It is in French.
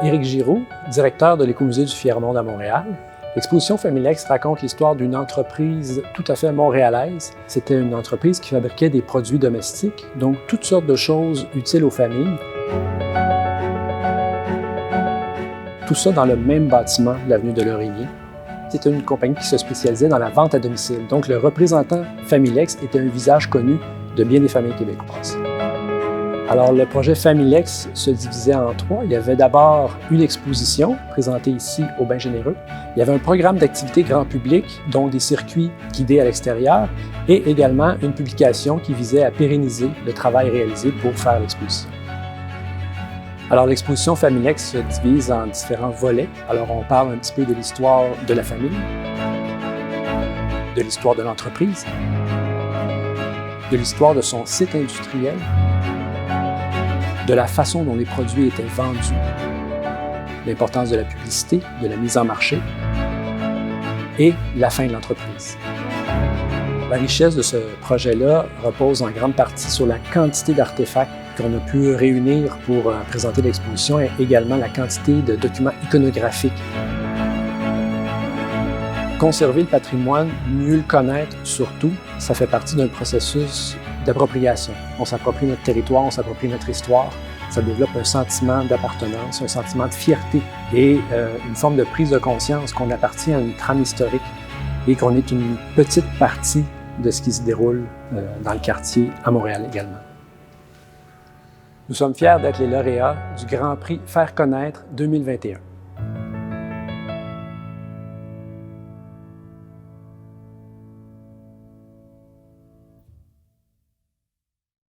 Éric Giroux, directeur de l'Écomusée du Fier-Monde à Montréal. L'exposition Familex raconte l'histoire d'une entreprise tout à fait montréalaise. C'était une entreprise qui fabriquait des produits domestiques, donc toutes sortes de choses utiles aux familles. Tout ça dans le même bâtiment de l'avenue de Lorimier. C'était une compagnie qui se spécialisait dans la vente à domicile. Donc le représentant Familex était un visage connu de bien des familles québécoises. Alors le projet Familex se divisait en trois. Il y avait d'abord une exposition présentée ici au Bain Généreux. Il y avait un programme d'activités grand public, dont des circuits guidés à l'extérieur, et également une publication qui visait à pérenniser le travail réalisé pour faire l'exposition. Alors l'exposition Familex se divise en différents volets. Alors on parle un petit peu de l'histoire de la famille, de l'histoire de l'entreprise, de l'histoire de son site industriel, de la façon dont les produits étaient vendus, l'importance de la publicité, de la mise en marché et la fin de l'entreprise. La richesse de ce projet-là repose en grande partie sur la quantité d'artefacts qu'on a pu réunir pour présenter l'exposition et également la quantité de documents iconographiques. Conserver le patrimoine, mieux le connaître surtout, ça fait partie d'un processus d'appropriation. On s'approprie notre territoire, on s'approprie notre histoire. Ça développe un sentiment d'appartenance, un sentiment de fierté et une forme de prise de conscience qu'on appartient à une trame historique et qu'on est une petite partie de ce qui se déroule dans le quartier à Montréal également. Nous sommes fiers d'être les lauréats du Grand Prix Faire connaître 2021.